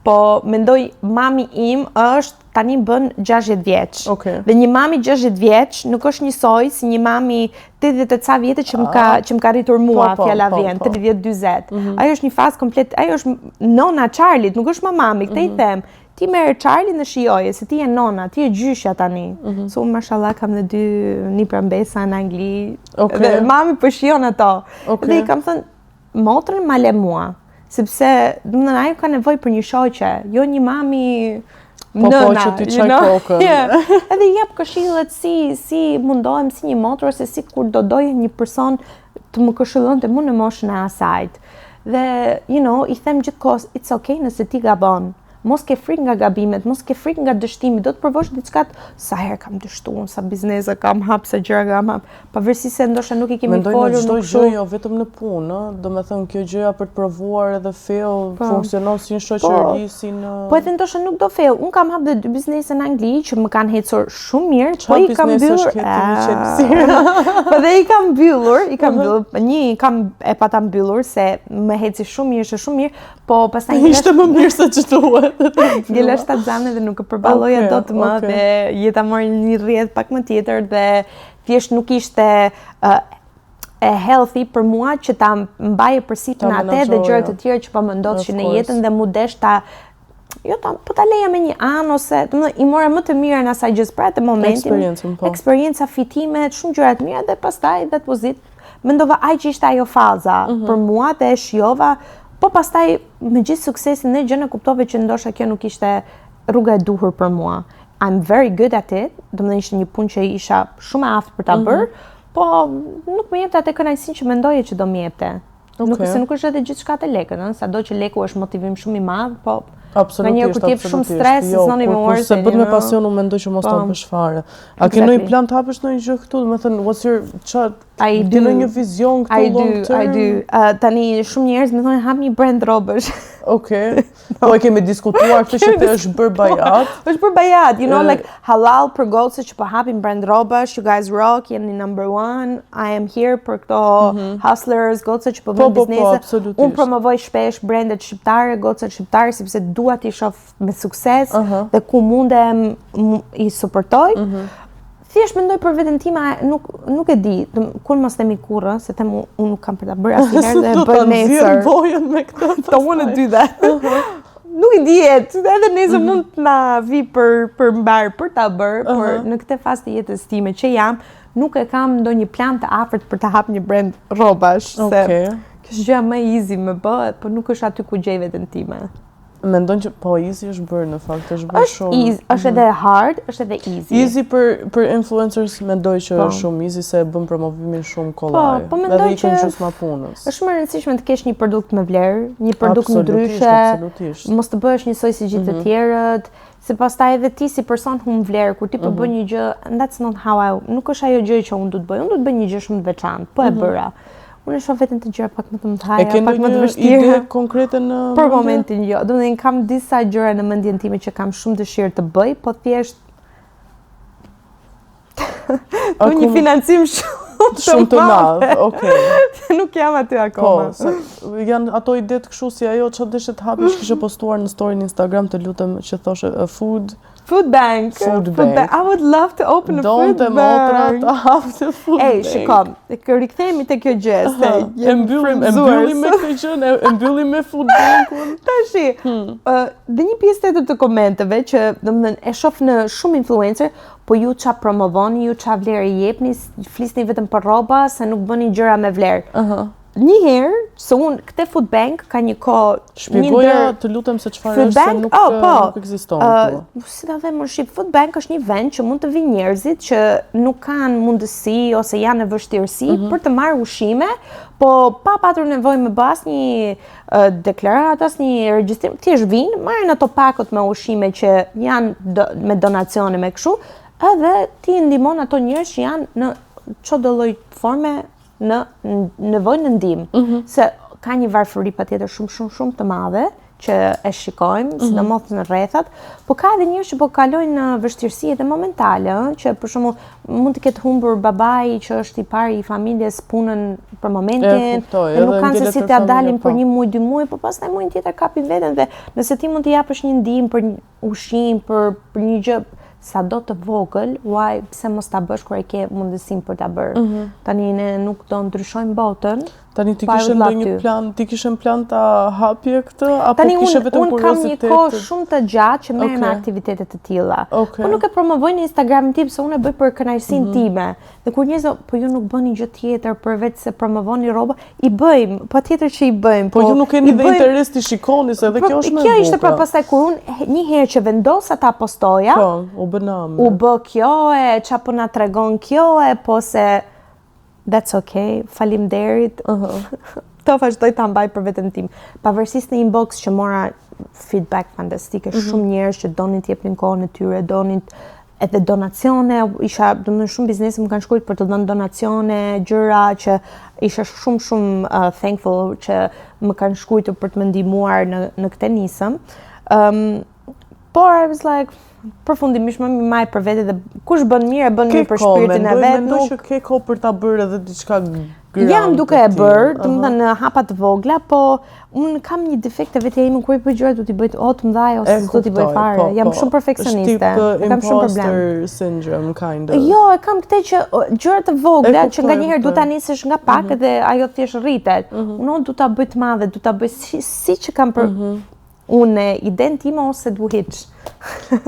Po mendoj mami im është tani bën 60 vjeç. Dhe një mami 60 vjeç nuk është njësoj si një mami 80 e ca vjetë që më ka rritur mua, fjala vjen, 30-40. Ajo është një fazë komplet, ajo është nona Charlie, nuk është mami, këtë i them. Ti merr Charlie në shijoje, se ti je nona, ti je gjyshja tani. So unë mashallah kam dhe 2 një prambesa në Angli. Dhe mami po shijon ato. Dhe i kam thënë motrën ma le mua, sepse ajo ka nevojë për një shoqe, jo një mami nëna, që ti çaj kokën. Edhe jap këshillet si mundohem si një motër, ose si kur do doje një person të më këshillonte mua në moshën e asajt. Dhe, i them gjithkohës, it's okay nëse ti gabon. Mos ke frikë nga gabimet, mos ke frikë nga dështimi, do të provosh diçka, sa herë kam dështuar, sa biznese kam hap, sa gjëra kam hap, pavarësisht se ndoshta nuk i kemi folur, nuk çdo gjë jo vetëm në punë, domethënë kjo gjëja për të provuar edhe fail funksionon si një shoqëri, si në Po edhe ndoshta nuk do fail. Un kam hap 2 biznese në Angli që më kanë ecur shumë mirë, po i kam mbyllur. Po dhe i kam mbyllur, një kam e pata mbyllur se më heci shumë mirë, është shumë mirë, po pastaj ishte më mirë se ç'duhet. Gjela shtatzane dhe nuk e përballoja dot më dhe jeta mori një rrjedh pak më tjetër dhe thjesht nuk ishte e healthy për mua që ta mbaje përsipër në atë dhe gjërat të tjera që po më ndodhin në jetën dhe mu desh ta po ta leja me një anë ose i mora më të mirën asaj gjës për atë momentin. Eksperienca, fitimet, shumë gjëra të mira dhe pastaj that was it. Mendova ai që ishte ajo faza për mua dhe e shijova. Po pastaj me gjithë suksesin dhe gjëna kuptove që ndoshta kjo nuk ishte rruga e duhur për mua. I'm very good at it, domethënë ishte një punë që isha shumë e aftë për ta bërë, po nuk më jepte atë kënaqësinë që mendoje që do më jepte. Se nuk është edhe gjithçka te lekët, sado që leku është motivim shumë i madh, po absolutisht, kur ti jep shumë stres, it's not even worth it. Se bëhet me pasion, unë mendoj që mos ta bësh fare. A ke ndonjë plan të hapësh ndonjë gjë këtu? Domethënë, what's your një vizion këtu long term? I do. Tani shumë njerëz më thonë hap një brand rrobash. Okej. Po e kemi diskutuar këtë që është bërë bajat. Është bërë bajat, like halal për gocë që po hapin brand rrobash, you guys rock, jeni number 1. I am here për këto hustlers, gocë që po bëjnë biznese. Unë promovoj shpesh brandet shqiptare, gocat shqiptare sepse dua t'i shoh me sukses dhe ku mundem i suportoj. Thjesht mendoj për veten time, nuk e di, kur mos themi kurrë, se them unë nuk kam për ta bërë asnjëherë dhe bëj nesër. Vojën me këtë. Don't want to do that. Nuk e dihet, edhe nesër mund të na vi për mbar për ta bërë, por në këtë fazë të jetës time që jam, nuk e kam ndonjë plan të afërt për të hap një brand rrobash. është gjëja më easy më bëhet, por nuk është aty ku gjej veten time. Mendon që po easy është bërë në fakt, është bërë shumë. Është edhe hard, është edhe easy. Easy për influencers mendoj që është shumë easy se bën promovimin shumë kollaj. Po mendoj që gjysma punës. Është më e rëndësishme të kesh një produkt me vlerë, një produkt ndryshe. Absolutisht. Mos të bëhesh njësoj si gjithë të tjerët, se pastaj edhe ti si person humb vlerë kur ti po bën një gjë, and that's not how nuk është ajo gjë që unë do të bëj. Unë do të bëj një gjë shumë të veçantë, po e bëra. Unë shoh vetëm të gjëra pak më të mëdha, pak më të vështira. Ide konkrete në për momentin jo. Domethënë kam disa gjëra në mendjen time që kam shumë dëshirë të bëj, po thjesht do një financim shumë të madh. Okej. Nuk jam aty akoma. Po, janë ato ide të kështu si ajo çfarë deshe të hapish, kishe postuar në story në Instagram, të lutem që thoshe Food bank. I would love to open a food bank. Motra të hapë të food bank. Ej, shikom, rikthehemi te kjo gjë, se e mbyllim me këtë gjë, e mbyllim me food bankun. Tashi, dhe një pjesë tjetër të komenteve që domethënë e shoh në shumë influencer, po ju qa promovoni, ju qa vlerë i jepni, flisni vetëm për rroba, se nuk bëni gjëra me vlerë. Njëherë, se unë, këte food bank ka një kohë... Shpjegoja të lutem se çfarë është, se nuk ekziston këtu. Si ta them, food bank është një vend që mund të vinë njerëzit që nuk kanë mundësi ose janë në vështirësi për të marrë ushqime, po pa patur nevojë me bas një deklarat, as një regjistrim, thjesht vinë, marrin ato pakot me ushqime që janë me donacione me kështu, edhe ti ndihmon ato njerëz që janë në çdo lloj forme në nevojë në ndihmë. Se ka një varfëri patjetër shumë të madhe që e shikojmë, sidomos në rrethat, po ka edhe njerëz që po kalojnë në vështirësi edhe momentale, që për shembull mund të ketë humbur babai që është i pari i familjes punën për momentin, dhe nuk kanë se si t'ia dalin për 1 muaj, 2 muaj, po pastaj muajin tjetër kapin veten dhe nëse ti mund t'i japësh një ndihmë për ushqim, për një gjë sa do të vogël, pse mos ta bësh kur e ke mundësinë për ta bërë. Tani ne nuk do ndryshojmë botën. Tani ti kishe ndonjë plan, ti kishe plan ta hapje këtë apo kishe vetëm kuriozitet? Tani unë kam një kohë shumë të gjatë që merrem me aktivitete të tilla. Po nuk e promovoj në Instagramin tim se unë e bëj për kënaqësinë time. Dhe kur njerëzit po ju nuk bëni gjë tjetër përveç se promovoni rroba, i bëjmë, patjetër që i bëjmë. Po ju nuk keni dhe interes ti shikoni se edhe kjo është më e bukur. Kjo ishte pra pastaj kur unë një herë që vendosa ta postoja, u bë kjo qa po na tregon kjo po se that's okay, faleminderit. To vazhdoj ta mbaj për veten tim. Pavarësisht në inbox që mora feedback fantastike, shumë njerëz që donin të jepnin kohën e tyre, donin edhe donacione, isha domethënë shumë biznese më kanë shkruar për të dhënë donacione, gjëra që isha shumë thankful që më kanë shkruar për të më ndihmuar në këtë nisëm. Por I was like, përfundimisht më maj për vete dhe kush bën mirë, bën mirë për shpirtin e vet. Mendoj që ke kohë për ta bërë edhe diçka grand. Jam duke e bërë, domethënë në hapa të vogla, po unë kam një defekt të vetë ime kur i bëj gjëra do t'i bëj të mëdha ose s'do t'i bëj fare. Jam shumë perfeksioniste. Kam shumë problem. Imposter syndrome kind of. Jo, e kam këtë që gjëra të vogla që nganjëherë du ta nisësh nga pak edhe ajo thjesht rritet. Unë du ta bëj të madhe, du ta bëj siç e kam për unë iden time ose duhet.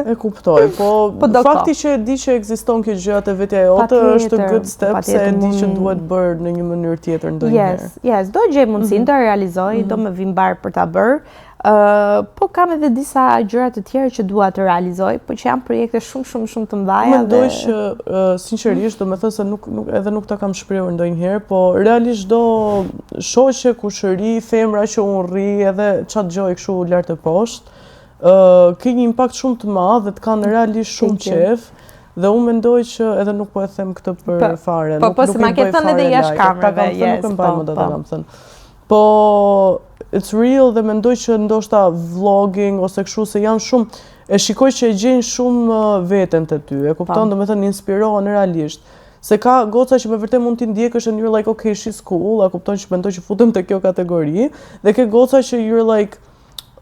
E kuptoj, po fakti që e di që ekziston kjo gjë te vetja jote është good step se e di që duhet bërë në një mënyrë tjetër ndonjëherë. Yes, do gjej mundësinë të realizoj, do më vi mbar për ta bërë. Po kam edhe disa gjëra të tjera që dua të realizoj, po që janë projekte shumë të mëdha. Mendoj që sinqerisht, domethënë se nuk ta kam shprehur ndonjëherë, po realisht do shoqe, kushëri, femra që unë rri edhe çat gjoj kështu lart e poshtë, ke një impakt shumë të madh dhe të kanë realisht shumë qef. Dhe unë mendoj që edhe nuk po e them këtë për fare. Po se ma ke thënë edhe jashtë kamerave, nuk e mbaj më data kam thënë. Po it's real dhe mendoj që ndoshta vlogging ose kështu se janë shumë, e shikoj që e gjejnë shumë veten te ty, e kupton, domethënë inspirohen realisht. Se ka goca që me vërtet mund t'i ndjekësh and you're like, okay, she's cool, a kupton që mendoj që futem te kjo kategori, dhe ke goca që you're like,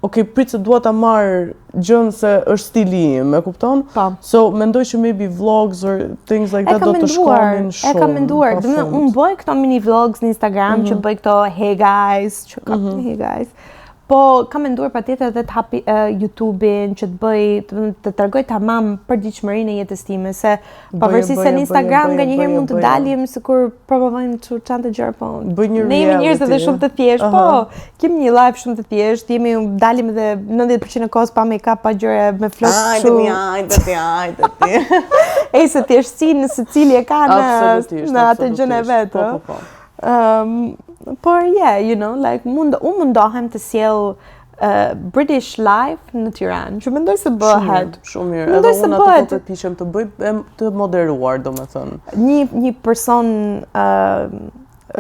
okay, prit se dua ta marr gjën se është stili im, e kupton? So mendoj që maybe vlogs or things like that do të shkonin shumë. E kam menduar, unë bëj këto mini vlogs në Instagram që bëj këto hey guys, hey guys. po kam menduar patjetër edhe të hapi YouTube-in që të tregoj tamam përditshmërinë e jetës time, se pavarësisht se në Instagram nganjëherë mund të dalim sikur provojmë të çantë gjëra, po. Ne jemi njerëz edhe shumë të thjeshtë, po. Kemi një life shumë të thjeshtë, dalim edhe 90% e kohës pa make-up, pa gjëra me flok kështu. Hajde ti. E se thjeshtësinë secili e ka në atë gjën e vet. Por like unë mundohem të sjell British life në Tiranë, që mendoj se bëhet. Shumë mirë. Edhe unë atë po përpiqem të bëj të moderuar, domethënë. Një person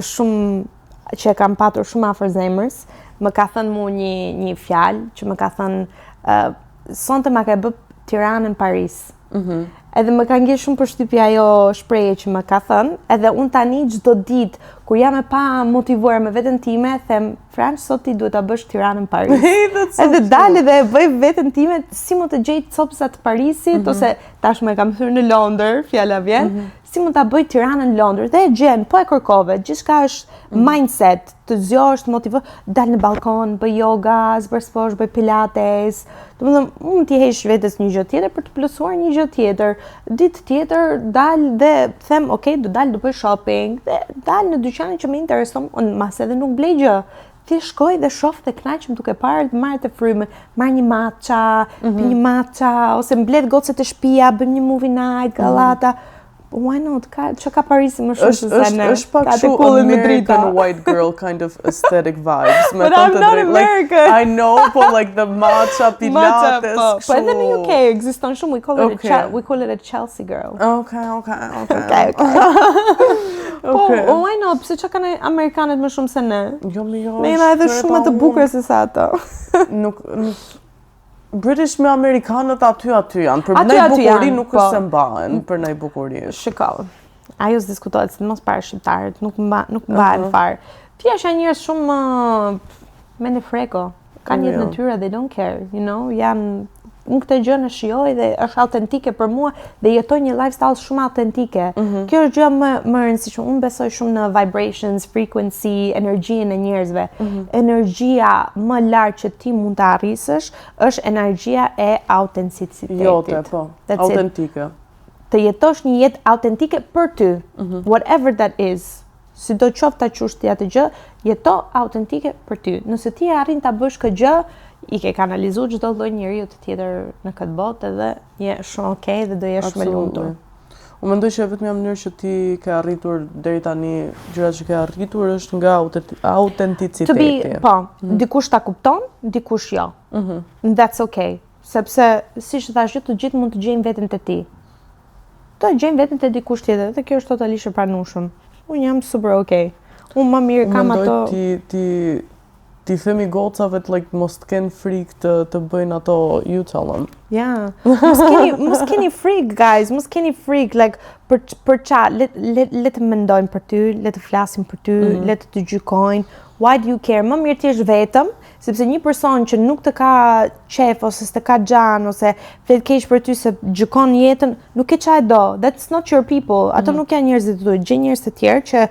shumë që e kam patur shumë afër zemrës, më ka thënë mu një fjalë që më ka thënë sonte ma ka bë Tiranën Paris. Edhe më ka ngel shumë përshtypje ajo shprehje që më ka thënë, edhe unë tani çdo ditë kur jam e pa motivuar me veten time, them Franç, sot ti duhet ta bësh Tiranën Paris. Edhe dalë dhe e bëj veten time si mund të gjej copsa të Parisit ose tashmë e kam thyer në Londër, fjala vjen. Si mund ta bëj Tiranën në Londër dhe e gjen, po e kërkove, gjithçka është mindset, të zgjohesh, të motivohesh, dal në balkon, bëj yoga, zbërsposh, bëj pilates. Domethënë, mund t'i hesh vetes një gjë tjetër për të plusuar një gjë tjetër. Ditë tjetër dal dhe them, okay, do dal do bëj shopping, dhe dal në dyqanin që më intereson, mas edhe nuk blej gjë. Ti shkoj dhe shoh dhe kënaqem duke parë të marrë të frymë, marr një matcha, pi një matcha, ose mbledh gocët e shtëpia, bëjmë një movie night, gallata. Why not? Që ka Parisi më shumë se ne. Është pak shumë American white girl kind of aesthetic vibes. But I'm not American. I know, po like the matcha, pilates, kështu. Po edhe në UK ekziston shumë, we call it a Chelsea girl. Okay. Po, why not? Pse që kanë Amerikanët më shumë se ne? Jo. Ne jena edhe shumë të bukura se sa ato. Nuk British me Amerikanët aty janë, për nëj bukuri nuk është se mbahen, për nëj bukuri. Shiko, ajo s'diskutohet, se mos parë shqiptarët, nuk mbahen farë. Ti është njerëz shumë me në freko, kanë jetë natyra, they don't care, unë këtë gjë në shijoj dhe është autentike për mua dhe jetoj një lifestyle shumë autentike. Kjo është gjë më rëndësishme. Unë besoj shumë në vibrations, frequency, energjinë e njerëzve. Energjia më lartë që ti mund të arrisësh është energjia e autenticitetit. Jote, po. Autentike. Të jetosh një jetë autentike për ty. Whatever that is. Si do qoftë ta qush ti atë gjë, jeto autentike për ty. Nëse ti arrin ta bësh këtë gjë, i ke kanalizuar çdo lloj njeriu të tjetër në këtë botë edhe je shumë okay dhe do jesh shumë e lumtur. Unë mendoj që vetëm mënyrë që ti ke arritur deri tani, gjërat që ke arritur është nga autenticiteti. Po, dikush ta kupton, dikush jo. That's okay. Sepse siç thash, të gjithë mund të gjejnë veten te ti. Do të gjejnë veten te dikush tjetër, dhe kjo është totalisht e pranueshëm. Unë jam super okay. Unë më mirë kam ato. Ti themi gocave të mos të kenë frikë të bëjnë ato, you tell them. Ja, mos keni frikë, guys, mos keni frikë, për qa, le të mendojnë për ty, le të flasin për ty, le të gjykojnë, why do you care? Më mirë ti është vetëm, sepse një person që nuk të ka qef, ose s'të ka gjan, ose flet keq për ty se gjykon jetën, nuk e qa e do, that's not your people, ato nuk janë njerëzit të tu, gjë njerëz të tjerë që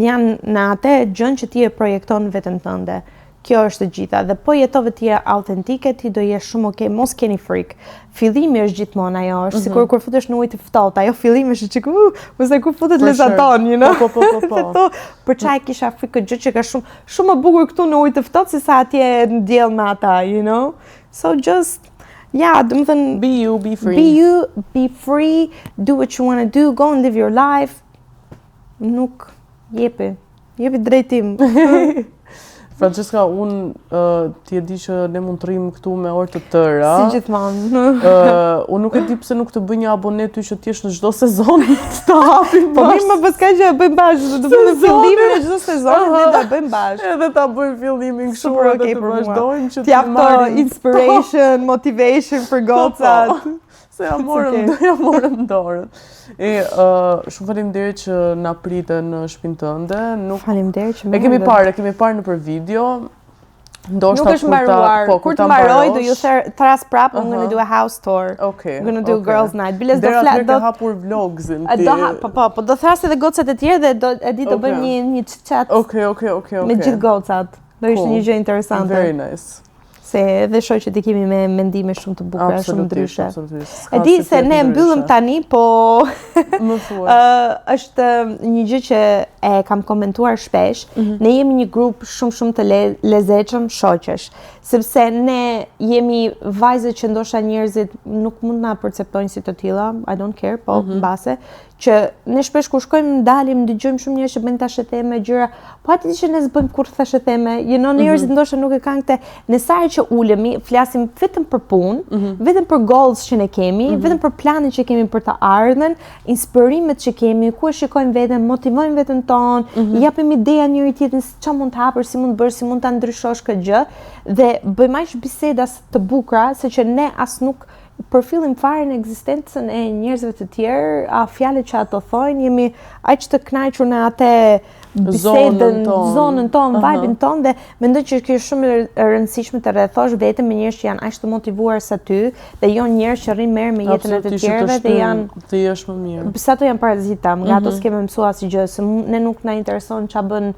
janë në atë gjën që ti e projekton veten tënde. Kjo është të gjitha, dhe po jetove ti autentike, ti do jesh shumë okay, mos keni frikë. Fillimi është gjithmonë ajo, është sikur kur futesh në ujë të ftohtë, ajo fillimi është çik, ose kur futet lezaton, Po. Për çaj kisha frikë gjë që ka shumë më bukur këtu në ujë të ftohtë se sa atje në diell me ata, So just domethënë be you, be free. Be you, be free, do what you want to do, go and live your life. Nuk jepi drejtim. Francesca, unë ti e di që ne mund të rrim këtu me orë të tëra. Si gjithmonë. Unë nuk e di pse nuk të bëj një abonet ty që t'jesh në çdo sezon të hapim bashkë. Po mi më pëska që e bëjmë bashkë, do bëjmë fillimin e çdo sezoni dhe do bëjmë bashkë. Edhe ta bëjmë fillimin kështu edhe të vazhdojmë që t'jap të inspiration, motivation për gocat. Se ja morëm dorën. Shumë faleminderit që na prite në shtëpinë tënde. Faleminderit që e kemi parë nëpër video. Nuk është mbaruar. Kur të mbaroj, do ju thras prap, I'm gonna do a house tour. Okay. I'm gonna do girls night. Biles do flet do hapur vlogsin ti. Po do thras edhe gocat e tjerë dhe do bëjmë një chat. Okay. Me gjithë gocat. Do ishte një gjë interesante. Very nice. Se edhe shoqet I kemi me mendime shumë të bukura, shumë ndryshe. Absolutisht. E di se ne mbyllëm tani, po Më thuaj. është një gjë që e kam komentuar shpesh. Ne jemi një grup shumë të lezetshëm shoqesh, sepse ne jemi vajzë që ndoshta njerëzit nuk mund na perceptojnë si të tilla, I don't care, po mbase që ne shpesh kur shkojmë dalim dëgjojmë shumë njerëz që bëjnë tasheteme gjëra, po aty që ne s'bëjmë kur tasheteme, njerëzit ndoshta nuk e kanë këtë, në sa herë që ulemi, flasim vetëm për punë, vetëm për goals që ne kemi, vetëm për planet që kemi për të ardhmen, inspirimet që kemi, ku e shikojmë veten, motivojmë veten tonë, I japim ideja njëri tjetrit se çfarë mund të hapësh, si mund të bësh, si mund ta ndryshosh këtë gjë dhe bëjmë aq biseda të bukura se që ne as nuk përfillim fare në ekzistencën e njerëzve të tjerë, a fjalët që ato thonë, jemi aq të kënaqur në atë bisedën, zonën tonë, vibe-in tonë dhe mendoj që kjo është shumë e rëndësishme të rrethosh veten me njerëz që janë aq të motivuar sa ty dhe jo njerëz që rrin merr me jetën e të tjerëve dhe janë të jesh më mirë. Pse ato janë parazita, nga ato s'kemë mësuar asgjë, se ne nuk na intereson ç'a bën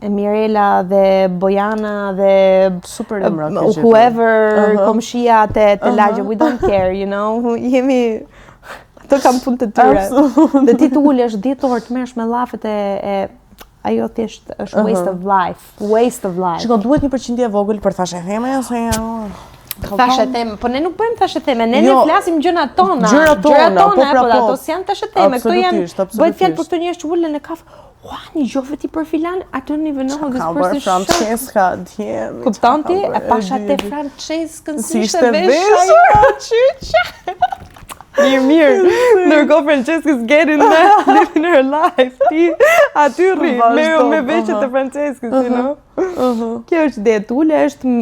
Mirela dhe Bojana dhe super emra whoever komshia te lagje, we don't care, jemi ato kam punë të tyre dhe ti të ulesh 10 orë të merresh me llafet e ajo thjesht është waste of life. Shiko, duhet një përqindje e vogël për tasheteme ose tasheteme, po ne nuk bëjmë tasheteme, ne flasim gjërat tona. Gjërat tona, po ato s'janë tasheteme, këto janë bëhet fjalë për këto njerëz që ulen në kafe. Ua, një gjove ti për filan, I don't even know how this person shot. Francesca, djemi. Kupton ti? E pasha te Franceskën si ishte vesha. Mirë. Ndërkohë Francesca's getting that, living her life. Ti aty rri me veçet e Franceskës, Kjo është ide, tule është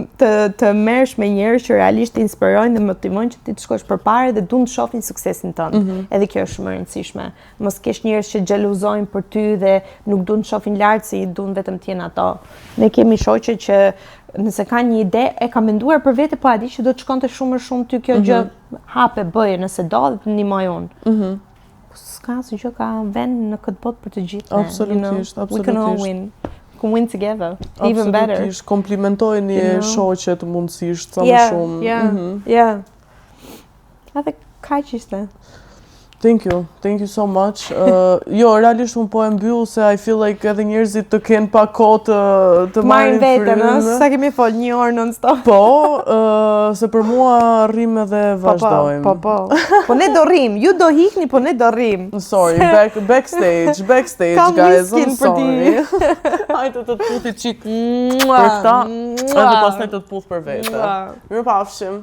të merresh me njerëz që realisht të inspirojnë dhe motivojnë që ti të shkosh përpara dhe duan të shohin suksesin tënd. Edhe kjo është shumë e rëndësishme. Mos kesh njerëz që xhelozojnë për ty dhe nuk duan të shohin lart si duan vetëm të jenë ato. Ne kemi shoqe që nëse ka një ide, e ka menduar për vete, po a di që do të shkonte shumë ty kjo gjë, hape, bëje, nëse do dhe të ndihmoj unë. S'ka asgjë që ka vend në këtë botë për të gjithë. Absolutisht. We can all win. Can win together. Even better. Absolutisht. Komplimentojnë shoqet mundësisht sa më shumë. Yeah. Edhe kaq ishte. Thank you so much. Jo, realisht unë po e mbyll se I feel like edhe njerëzit të kenë pak kohë të marrin veten, sa kemi fol 1 orë non-stop. Po, se për mua rrim edhe vazhdojmë. Po ne do rrim, ju do hikni, po ne do rrim. Sorry, backstage guys, I'm sorry. Hajde të puti qik për këta, edhe pastaj të puth për vete. Mirupafshim.